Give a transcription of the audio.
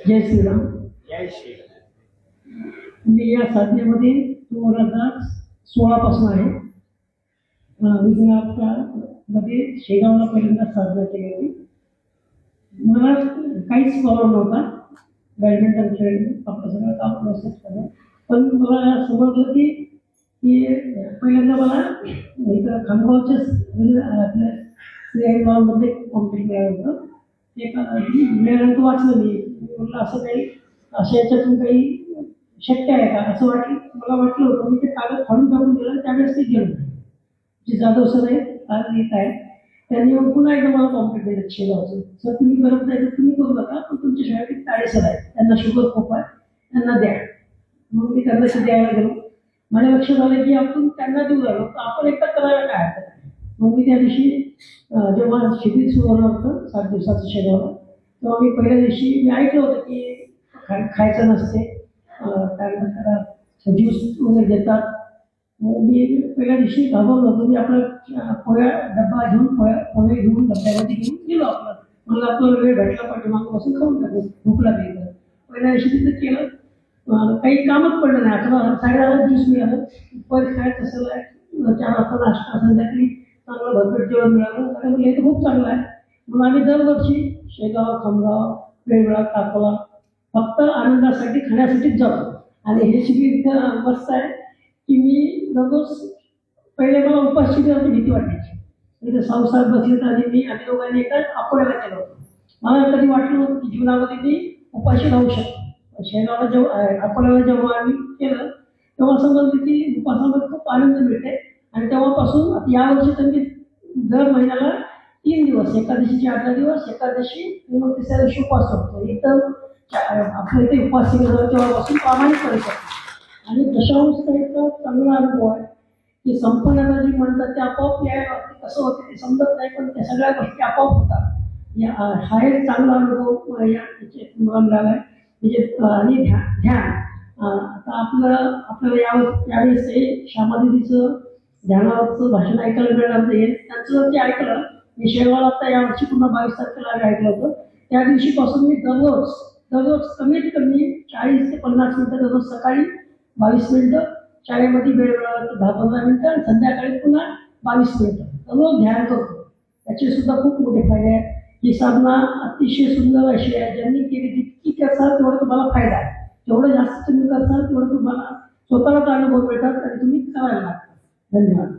जय श्रीराम. जय श्रीराम. मी या साधनेमध्ये 2016 पासून आहे. गुजरातमध्ये शेगावला पहिल्यांदा साधना केली होती. मला काहीच प्रॉब्लेम नव्हता. बॅडमिंटन खेळणे आपलं सगळं काम व्यवस्थित करणं. पण मला समजलं की पहिल्यांदा मला इथं खामगावच्याच आपल्या श्रीहरिभावमध्ये कॉम्प्लीट मिळालं होतं. एका मिळाल्यानंतर वाचलं मी म्हटलं असं काही अशा याच्यातून काही शक्य आहे का असं मला वाटलं होतं. मी ते कागद फाडून टाकून दिलं. त्यावेळेस ते गेलो जे जाधव सर आहे आज येत आहे त्यांनी मग पुन्हा एकदा मला कॉम्प्लीट दिलं शेगावचं. सर तुम्ही करत नाही तर तुम्ही करू नका पण तुमच्या शाळेत ताळे सर आहेत त्यांना शुगर खूप आहे त्यांना द्या. मग मी त्यांना द्यायला गेलो. माझ्या लक्षात आलं की आपण त्यांना देऊ राहिलो तर आपण एकदा करायला काय हरकत आहे. मग मी त्या दिवशी जेव्हा शिबिर सुरू होणार होतं 7 दिवसाचं शेगावला तेव्हा मी पहिल्या दिवशी मी ऐकलं होतं की खायचं नसते त्यानंतर ज्यूस वगैरे देतात. मी पहिल्या दिवशी घाबरलो होतो. मी आपला पोळ्या डब्बा घेऊन पोहे घेऊन डब्यामध्ये घेऊन गेलो. मला आपल्याला वेळ भेटला पाहिजे मागं बसून खाऊन टाकू भूक लागली तर पहिल्या दिवशी तिथं केलं. काही कामच पडलं नाही. 11:30 ज्यूस मिळालं. पोहे खायचं असेल 4 वाजता नाश्ता संध्याकाळी चांगलं भरपेट जेवण मिळालं. त्यामुळे हे खूप चांगलं आहे. म्हणून आम्ही दरवर्षी शेगाव खामगाव वेगवेगळा टाकला फक्त आनंदासाठी खाण्यासाठीच जातो. आणि हे शिबिर इथं मस्त आहे की मी दररोज पहिले मला उपास शिबिराची भीती वाटायची. इथे संसार बसले तर आम्ही दोघांनी एका अकोल्याला केलं होतं. मला कधी वाटलं नव्हतं की जीवनामध्ये मी उपाशी राहू शकतो. शेगावला जेव्हा अकोल्याला जेव्हा आम्ही केलं तेव्हा समजलं की उपासामध्ये खूप आनंद मिळते. आणि तेव्हापासून यावर्षी त्यांनी दर महिन्याला 3 दिवस एकादशीचे 8 दिवस एकादशी आणि मग तिसऱ्या दिवशी उपवास करतो. एकदम आपल्या इथे उपवास केला तेव्हापासून प्रामाणिकपणे करतो. आणि दशांशचा एक चांगला अनुभव आहे की संपन्नता जी म्हणतात ते आपोआप यायला कसं होतं ते समजत नाही पण त्या सगळ्या गोष्टी आपोआप होतात. हा एक चांगला अनुभव मला मिळाला आहे. म्हणजे आणि ध्यान आता आपल्याला यावेळेस हे श्यामादेवीचं ध्यानावरचं भाषण ऐकायला मिळालं येईल. त्यांचं ते ऐकलं. मी शेगावला आता यावर्षी पुन्हा 22 तारखेला ऐकलं होतं. त्या दिवशीपासून मी दररोज कमीत कमी 40 ते 50 मिनिटं दररोज सकाळी 22 मिनिटं शाळेमध्ये वेळ मिळाला तर 10-15 मिनिटं आणि संध्याकाळी पुन्हा 22 मिनिटं दररोज ध्यान करतो. त्याचे सुद्धा खूप मोठे फायदे आहेत. ही साधना अतिशय सुंदर अशी आहे. ज्यांनी केली जितकी करताल तेवढा तुम्हाला फायदा आहे. जेवढं जास्त तुम्ही करताल तेवढं तुम्हाला स्वतःलाच अनुभव मिळतात आणि तुम्ही करायला लागतात. धन्यवाद.